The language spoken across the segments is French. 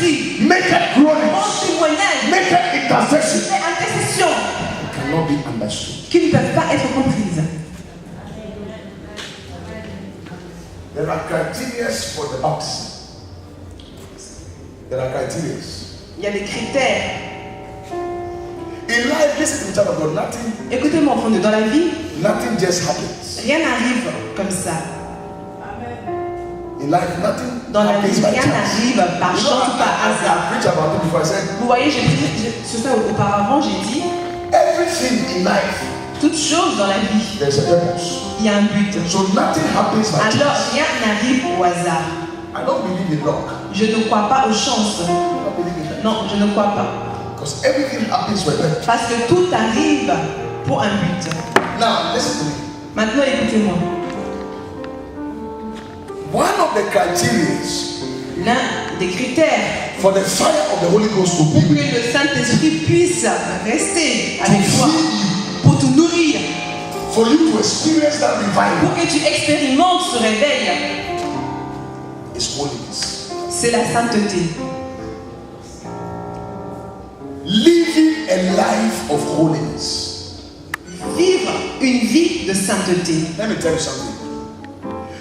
prie, make a mon groanings, témoignage, make a intercession, fais intercession, cannot be understood. qui ne peuvent pas être comprises. There are criteria for the baptism. There are criteria. Il y a des critères. In life, listen to me, child of God, nothing, Écoutez-moi, enfant de dans la vie, nothing just happens. rien n'arrive comme ça. In life, nothing Dans la happens vie, by rien chance. n'arrive par You know, chance ou par hasard. I preached about it before. I said, Vous voyez, sur ça auparavant, j'ai dit, everything in life, toute chose dans la vie, there's a purpose. il y a un but. So nothing happens by Alors, chance. rien n'arrive au hasard. I don't believe in luck. Je ne crois pas aux chances. I don't believe in that. Non, je ne crois pas. Because everything happens for a purpose. Parce que tout arrive pour un but. Now, listen to me. Maintenant, écoutez-moi. One of the criteria L'un des critères for the fire of the Holy Ghost to be pour que with you, le Saint-Esprit puisse rester to avec toi, feed you, pour te nourrir, for you to experience that revival, pour que tu expérimentes ce réveil, is holiness. c'est la sainteté. Living a life of holiness. Vivre une vie de sainteté. Let me tell you something.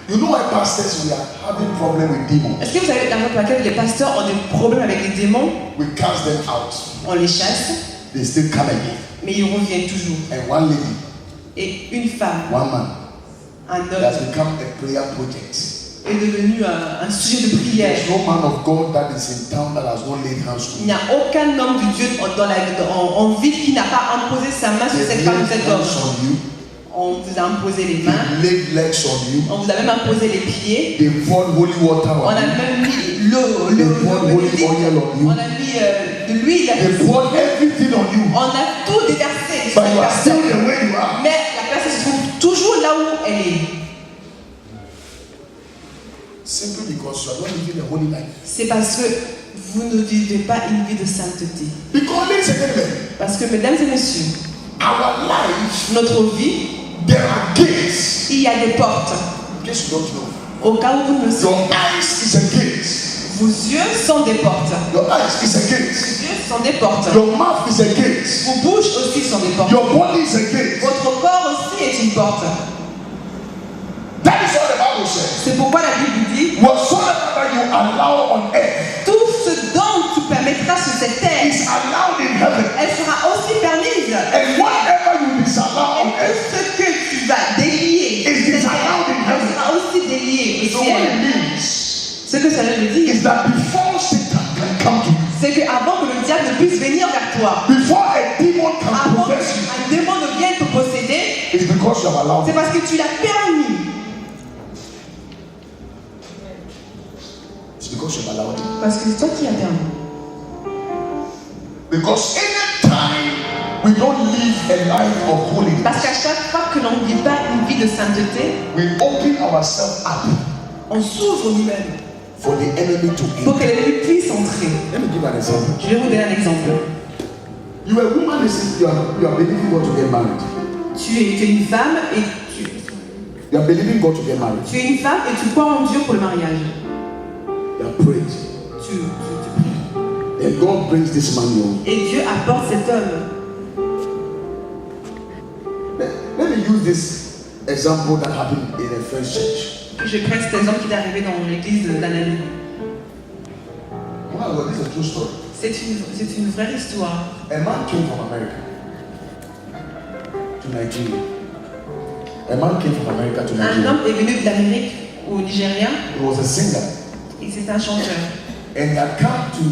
You know why pastors we are having problem with demons? Est-ce que vous savez la raison pour laquelle les pasteurs ont des problèmes avec les démons? We cast them out. On les chasse, They still come again. mais ils reviennent toujours. And one lady, Et une femme, one man, un it has homme, become a prayer project. est devenu un sujet de prière. There's no man of God that is in town that has not laid hands on Il n'y a aucun homme de Dieu en ville qui n'a pas imposé sa main sur you. cette They femme, laid cet hands homme. on you. On vous a imposé les mains, They laid legs on you. on vous a même imposé les pieds, They poured holy water on on a you. même mis l'eau, They poured holy oil on you. on a mis de l'huile, They poured everything on you. on a tout déversé sur But cette you are still personne. the way you are. Mais la personne se trouve toujours là où elle est. Simply because you are not living a holy life. C'est parce que vous ne vivez pas une vie de sainteté. Because, ladies and gentlemen, Parce que, mesdames et messieurs, our life, notre vie, there are gates. il y a des portes. In case you don't know, Au cas où vous ne savez, your eyes is a gate. vos yeux sont des portes. Your eyes is a Vos gate. yeux sont des portes. Your mouth is a gate. Vos bouches aussi sont des portes. Your body is a gate. Votre corps aussi est une porte. That is what the Bible says. C'est pourquoi la Bible dit, Whatsoever you allow on earth tout ce dont tu permettras sur cette terre, is allowed in heaven. elle sera aussi permise. And whatever you disallow on Et earth, tout ce que tu vas délier, Is disallowed in heaven. elle sera aussi déliée so au what ciel. it means Ce que cela veut dire, is that before Satan can come to you, c'est qu'avant que le diable ne puisse venir vers toi, before a demon can avant possess you, qu'un démon ne vienne te posséder, it's because you have allowed c'est it. parce que tu l'as permis. It's because you have allowed it. Parce que c'est toi qui as permis. Because anytime we don't live a life of holiness, Parce qu'à chaque fois que l'on ne vit pas une vie de sainteté, we open ourselves up on s'ouvre nous-mêmes for the enemy to pour que enter. l'ennemi puisse entrer. Let me give you an example. Je vais vous donner un exemple. You are a woman, listen, you are believing God to get married. Tu es une femme et You are believing God to get married. tu es une femme et tu crois en Dieu pour le mariage. You are praying. Tu pries. And God brings this man your way. Et Dieu apporte cet homme. Let me use this example that happened in a French church. Je prends cet exemple qui est arrivé dans l'église d'Anani. Wow, this is a true story. C'est une vraie histoire. A man came from America to Nigeria. A man came from America to Un Nigeria. homme est venu de l'Amérique au Nigeria He was a singer. et c'est un chanteur. And he had come to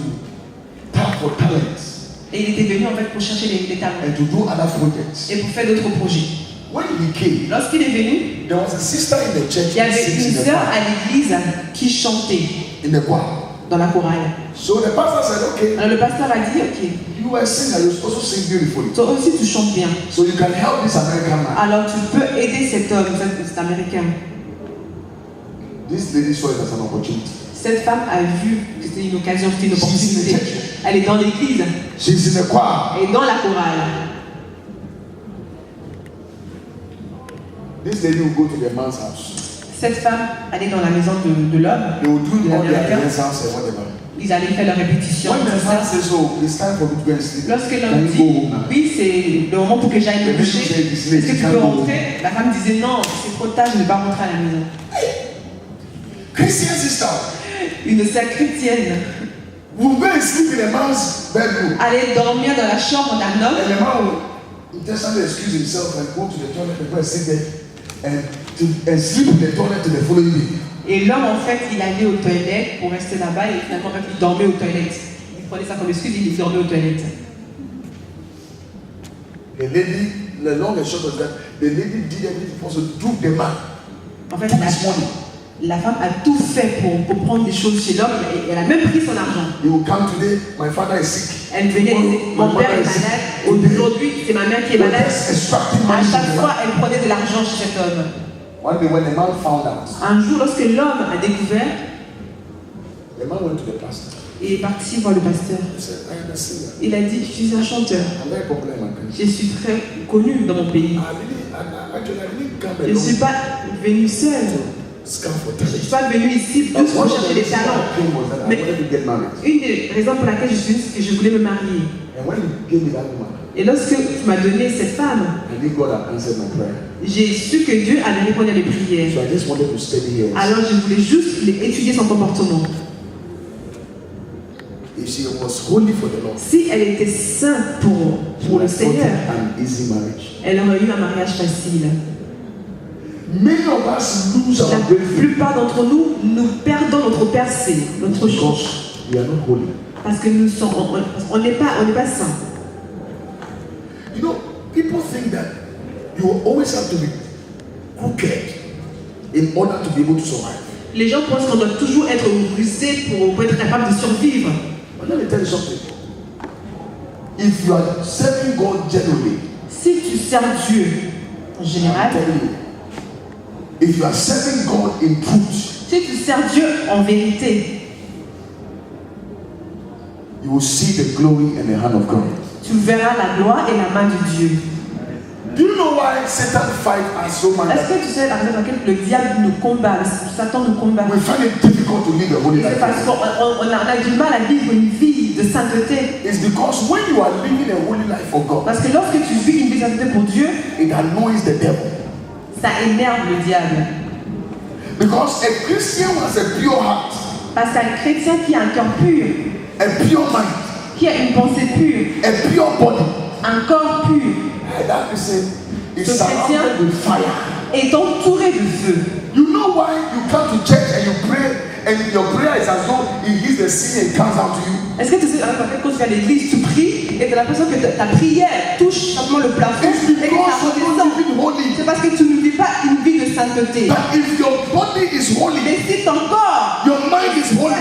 tap for talents Et il était venu en fait pour chercher les talents and to do other projects. et pour faire d'autres projets. When he came, Lorsqu'il est venu, there was a sister in the church il y who avait sings une in the sœur choir. à l'église qui chantait In the choir. dans la chorale. So the pastor said, okay, Alors le pasteur a dit, ok, you are a singer, you also sing beautifully. toi aussi tu chantes bien. So you can help this American man. Alors tu peux aider cet homme, cet américain. This lady saw it as an opportunity. Cette femme a vu que c'était une occasion, c'était une opportunité. Elle est dans l'église, She's in the choir. elle est dans la chorale. This lady will go to the man's house. Cette femme, elle est dans la maison de l'homme, They will do de all their l'américain. rehearsals and whatever. Ils allaient faire leur répétition. When the Tout ça. man says, "Oh, it's time for me to go and sleep," Lorsque can l'homme you go dit, home now? oui, c'est le moment pour que j'aille me coucher, est-ce que tu peux rentrer? La femme disait, non, c'est trop tard, je ne vais pas rentrer à la maison. Christian sister Une sœur chrétienne will go and sleep in a man's bedroom, allait dormir dans la chambre d'un homme, and the man will intentionally excuse himself and go to the toilet and go and sit there and sleep in the toilet till the following day. et l'homme, en fait, il allait aux toilettes pour rester là-bas, et finalement, en fait, il dormait aux toilettes. Il prenait ça comme excuse, il dormait aux toilettes. The lady, the long and short of that, the lady did everything possible to do the man. En fait, This morning, la femme a tout fait pour prendre des choses chez l'homme, et elle a même pris son argent. he will come today. My father is sick. Elle venait et disait, mon père est malade, aujourd'hui, c'est ma mère qui est malade. Just extracting À money. chaque fois, elle prenait de l'argent chez cet homme. One day when the man found out, Un jour, lorsque l'homme a découvert, the man went to the pastor. il est parti voir le pasteur. He said, "I am a singer. Il a dit, je suis un chanteur. I'm very popular in my country. Je suis très connu dans mon pays. Actually, I didn't come Je ne suis alone. pas venu seul. Scam for Je ne talent. suis pas venu ici But juste one pour of chercher the des reasons talents. I came was that I Mais wanted to get married. une des raisons pour laquelle je suis venue, c'est que je voulais me marier. And when he gave me that woman, Et lorsque tu m'as donné cette femme, I knew God had answered my prayer. j'ai su que Dieu avait répondu à mes prières. So I just wanted to study her. Alors je voulais juste étudier son comportement. If she was holy for the Lord, Si elle était sainte pour le I thought Seigneur, an easy marriage. elle aurait eu un mariage facile. Many of us lose La our breakthrough plupart d'entre nous, nous perdons notre percée, notre chance. because we are not holy. Parce que nous sommes, on n'est pas saints. You know, people think that you always have to be crooked in order to be able to survive. Les gens pensent qu'on doit toujours être rusé pour être capable de survivre. But let me tell you something. If you are serving God genuinely, Si tu sers Dieu en I'm général, telling you, if you are serving God in truth, si tu sers Dieu en vérité, you will see the glory and the hand of God. tu verras la gloire et la main de Dieu. Do you know why Satan fights us so much? Est-ce que tu sais la raison pour laquelle le diable nous combat, Satan nous combat? We find it difficult to live a holy C'est parce life. qu'on a du mal à vivre une vie de sainteté. It's because when you are living a holy life for God, Parce que lorsque tu vis une vie de sainteté pour Dieu, it annoys the devil. ça énerve le diable. Because a Christian has a pure heart, Parce qu'un chrétien qui a un cœur pur, a pure mind, qui a une pensée pure, a pure body. un corps pur, And that person is Ce surrounded with fire. est entouré de feu. You know why you come to church and you pray, and your prayer is as though he hears the sin and comes out to you. Est-ce que tu sais, quand tu vas à l'église, tu pries et tu as l'impression que ta prière touche simplement le plafond It's et que because ça you're not redescend. living holy. C'est parce que tu ne vis pas une vie de sainteté. But if your body is holy, Mais si ton corps your mind is holy,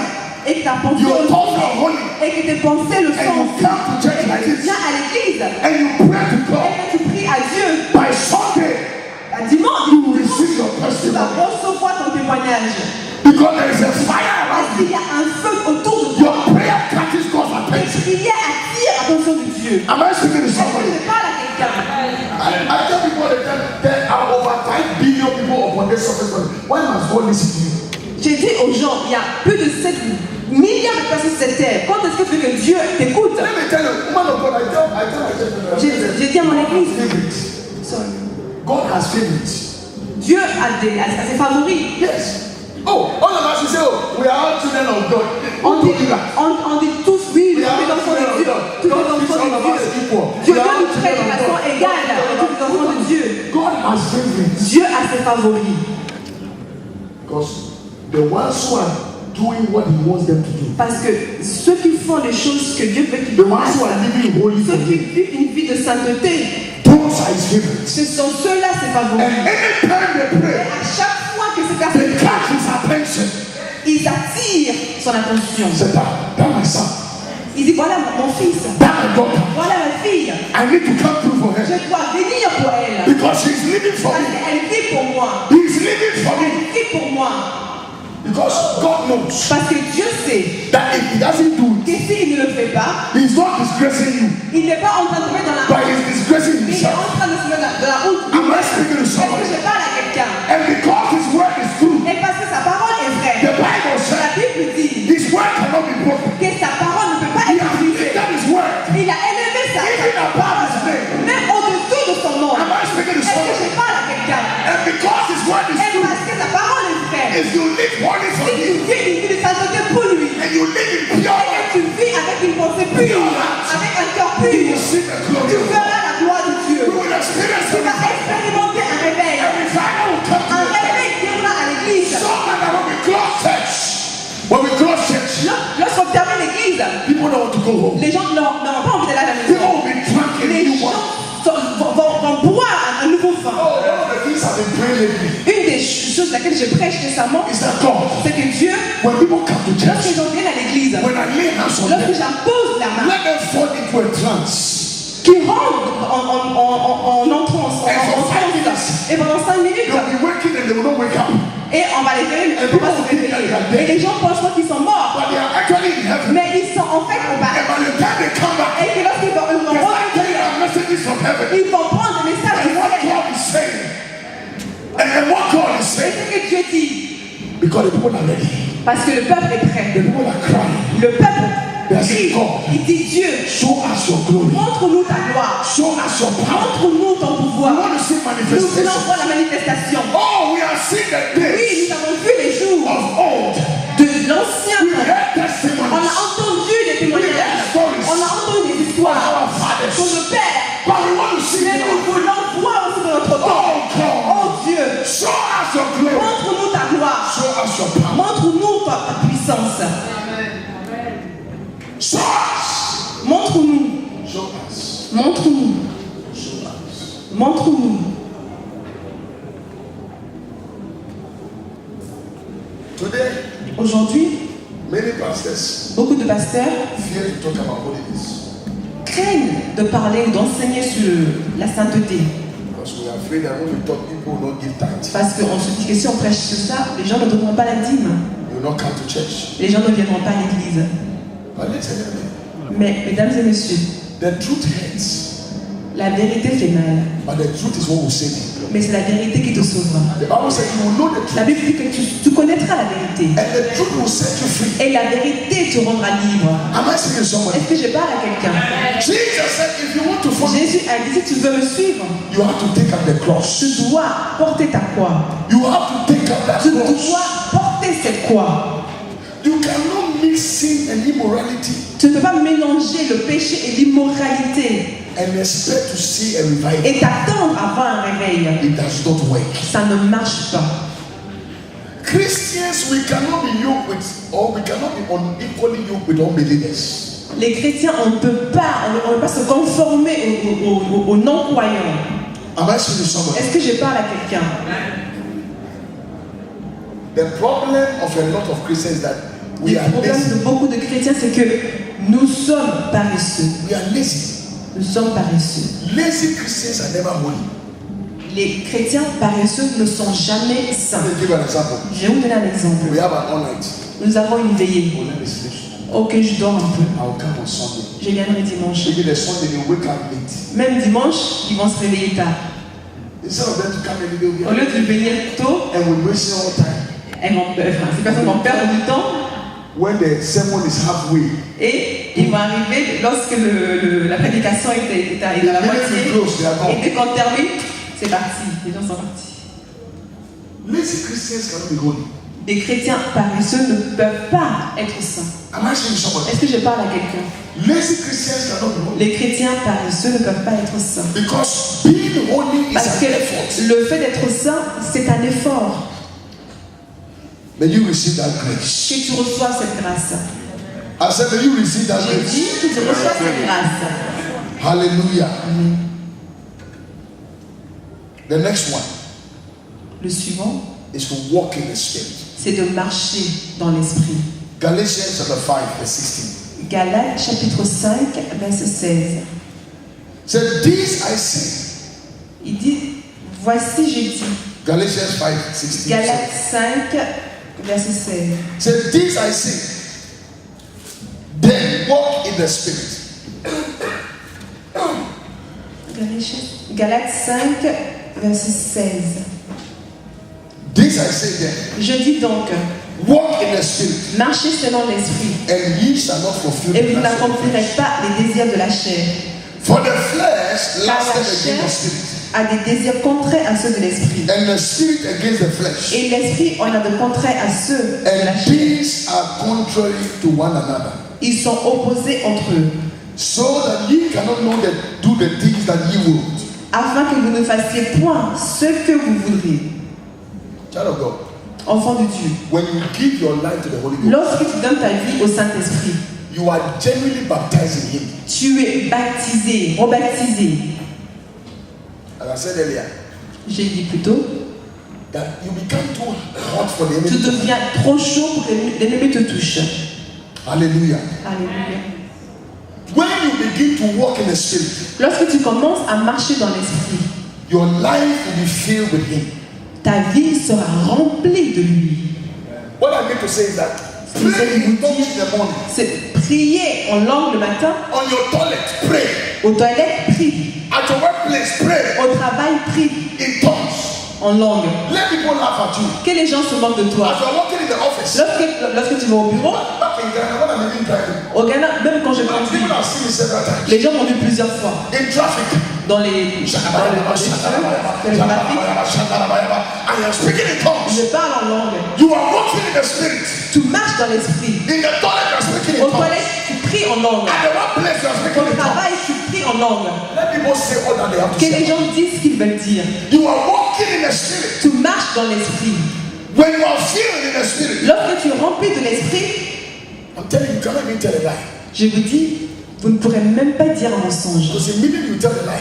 et que ta pensée Your est thoughts are holy. et que tes pensées le and you sont, come to church et like que tu this, viens à l'église and you pray to et God, que tu pries à Dieu, by Sunday, à dimanche, you will receive your tu vas testimony. recevoir ton témoignage. Because there is a fire Parce around qu'il you. y a un feu autour de toi. Your prayer catches God's Tes attention. prières attirent l'attention de Dieu. Am I speaking to Est-ce que somebody? je parle à quelqu'un? I tell people all the time, there are over 5 billion people upon this surface. Why must God listen to you? J'ai dit aux gens, il y a plus de 7 milliards de personnes sur cette terre. Quand est-ce que tu veux que Dieu t'écoute? Let me tell you, woman of God, I tell my church, J'ai dit à mon église, favorites. God has favorites. Dieu a ses favoris. Yes. Oh, all of us will say, oh, we are all children of God. On Who dit, told you that? on dit tous, oui, nous We are sommes les all enfants children de of Dieu. God. Tous les God treats enfants all of de us Dieu. equal. Dieu We are doit all nous traiter de children of façon God. égale à tous les enfants de Dieu. God has favorites. Dieu a ses favoris. Because the ones who are doing what He wants them to do, Parce que ceux qui font les choses que Dieu veut qu'ils the ones who fassent, are living holy for ceux qui Him, vivent une vie de sainteté, those are His favorites. ce sont ceux-là ses And favoris. anytime they Et pray, à chaque fois que ces they personnes catch His attention. ils attirent son attention. Say that my son, Il dit voilà mon fils, that my daughter, voilà ma fille, I need to come through for her. je dois venir pour elle. Because she's living for Parce me. qu'elle vit pour moi. He's living for me. Elle vit pour moi. Because God knows Parce que Dieu sait that if He doesn't do que it, s'il ne le fait pas, He's not disgracing you, il n'est pas en train de se mettre dans la but honte. He's disgracing Il est Himself. en train de se mettre dans la honte. Am I speaking to Est-ce que somebody? je parle à quelqu'un? And because His word is true, Et parce que sa parole est vraie. the Bible La says Bible dit, His word cannot be broken. une pensée pure, avec un cœur pur, you will see the glory tu of God. verras la gloire de Dieu. You will experience Tu the vas expérimenter un réveil. A revival will come to Un you. réveil viendra à l'église. So that when we close church, Lorsqu'on termine l'église, people don't want to go home. les gens n'auront pas envie d'aller à la People maison. will be drunk in Les new gens wine. vont boire un nouveau vin. Oh, one of the things I've been praying lately Une des choses laquelle je prêche récemment, is that God, c'est que Dieu, when people come to lorsque church, les gens viennent à l'église, when I lay hands on lorsque them, j'impose la main, let them fall into a trance. qui rentrent en entrance, et pendant 5 minutes, They'll be waking and they will not wake up. et on va les réveiller, ils ne vont pas se réveiller. Et les gens penseront qu'ils sont morts, But they are actually in heaven. mais ils sont en fait au And paradis. by the time they come back, Et que lorsqu'ils vont they start revenir, getting our messages from heaven. ils vont prendre des messages And du what ciel. God is saying. And what God is Et saying. ce que Dieu dit, Because the people are ready. parce que le peuple est prêt. The people are crying. Le peuple crie, God, il dit Dieu, show us your glory. montre-nous ta gloire, Show us your power. montre-nous ton We pouvoir. want to see Nous voulons manifestation. voir la manifestation. Oh, we have seen the Oui, days nous avons vu les jours of old. de l'ancien We temps. heard On a testimonies entendu des témoignages, on a entendu des of histoires our fathers. sur le Père, But we want to see mais nous you. voulons voir aussi de notre temps. Oh God, Oh Dieu, show us your glory. montre-nous ta gloire, Show us your power. montre-nous ta puissance, Show us. montre-nous, Show us. montre-nous, Show us. montre-nous. Today, Aujourd'hui, many pastors beaucoup de pasteurs fear to talk about holiness craignent de parler ou d'enseigner sur la sainteté. because we are afraid that when we talk, people will not give tithe. Parce qu'on se dit que si on prêche sur ça, les gens ne donneront pas la dîme. They will not come to church. Les gens ne viendront pas à l'église. But listen to me. Mais, mesdames et messieurs, The truth hurts, la vérité fait mal. but the truth is what will save you. Mais c'est la vérité qui te sauvera. The Bible says you will know the La truth, Bible dit que tu connaîtras la vérité. and the truth will set you free. Et la vérité te rendra libre. Am I speaking to somebody? Est-ce que je parle à quelqu'un? Jesus said, if you want to follow, Jésus a dit, si tu veux me suivre, you have to take up the cross. tu dois porter ta croix. You have to take up that Tu cross. dois porter cette croix. You cannot mix sin and immorality Tu ne peux pas mélanger le péché et l'immoralité and expect to see a revival. et t'attendre à voir un réveil. It does not work. Ça ne marche pas. Christians, we cannot be yoked with, or we cannot be unequally yoked with unbelievers. Les chrétiens, on ne peut pas se conformer aux non-croyants. Am I speaking to somebody? Est-ce que je parle à quelqu'un? The problem of a lot of Christians is that we Le are problème lazy. de beaucoup de chrétiens, c'est que nous sommes paresseux. We are lazy. Nous sommes paresseux. Lazy Christians are never holy. Les chrétiens paresseux ne sont jamais saints. Let me give you an example. Je vais vous donner un exemple. We have an all night. Nous avons une veillée. Oh, let me sleep. Ok, je dors un peu. I'll come on Sunday. Je viendrai dimanche. Maybe the Sunday they wake up late. Même dimanche, ils vont se réveiller tard. Instead of them to come every day, we Au are, lieu de venir tôt, and we're wasting all time. ces personnes vont perdre du temps When the sermon is halfway, et ils vont arriver lorsque la prédication est à la moitié. Et dès qu'on termine, c'est parti. Les gens sont partis. lazy Christians cannot be holy. Des chrétiens paresseux ne peuvent pas être saints. Am I saying somebody? Est-ce que je parle à quelqu'un? Lazy Christians cannot be holy. Les chrétiens paresseux ne peuvent pas être saints. Because being holy is Parce an que effort. le fait d'être saint, c'est un effort. May you receive that grace. Que tu reçois cette grâce. I said, may you receive that J'ai dit grace. que tu reçois cette grâce. Hallelujah. The next one Le suivant, is to walk in the Spirit. c'est de marcher dans l'esprit. Galatians chapter 5, verse 16. Galates chapitre 5, verset 16. Said, this I say. Il dit, voici je dis. Galatians 5, 16. Galates 5, verset 16. Said, this I say. Then walk in the Spirit. Galates 5, verset 16. This I say then. Je dis donc, Walk in the Spirit, marchez selon l'esprit, and ye shall not fulfill et the vous lust of the n'accomplirez flesh. pas les désirs de la chair. For the flesh Car la lusted chair against the Spirit, a des désirs contraires à ceux de l'esprit. and the Spirit against the flesh. Et l'esprit en a de contraires à ceux de la And chair. these are contrary to one another. Ils sont opposés entre eux. So that ye cannot know that do the things that ye will. Afin que vous ne fassiez point ce que vous voudriez. Child of God. Enfant de Dieu. When you give your life to the Holy Ghost, lorsque tu donnes ta vie au Saint-Esprit, you are genuinely baptized in Him. Tu es baptisé, rebaptisé. As I said earlier, j'ai dit plutôt, that you become too hot for the enemy. Tu deviens trop chaud pour que l'ennemi te touche. Alléluia. Alléluia. When you begin to walk in the Spirit, lorsque tu commences à marcher dans l'Esprit, your life will be filled with Him. Ta vie sera remplie de lui. What I mean to say is that pray in tongues in the morning. C'est prier en langue le matin. On your toilet, pray. Aux toilettes, prie. At your workplace, pray. Au travail, prie. In tongues. En langue. Let people laugh at you. Que les gens se moquent de toi. As you are working in the office. Lorsque tu vas au bureau. Back in Ghana, when I'm even driving. Au Ghana, même quand je conduis. Les gens m'ont vu plusieurs fois. In traffic. Dans les trafic. I am speaking in tongues. Je parle en langue. You are walking in the Spirit. Tu marches dans l'Esprit. In the toilet, you are speaking in tongues. Aux toilettes, tu pries en langue. At the workplace, you are speaking in tongues. Au travail, tu pries en langue. Let people say all that they have to say. Que les gens disent ce qu'ils veulent dire. You are walking in the Spirit. Tu marches dans l'Esprit. When you are filled in the Spirit. Lorsque tu es rempli de l'Esprit, I'm telling you, you cannot even tell a lie. Je vous dis, vous ne pourrez même pas dire un mensonge. Because immediately you tell a lie.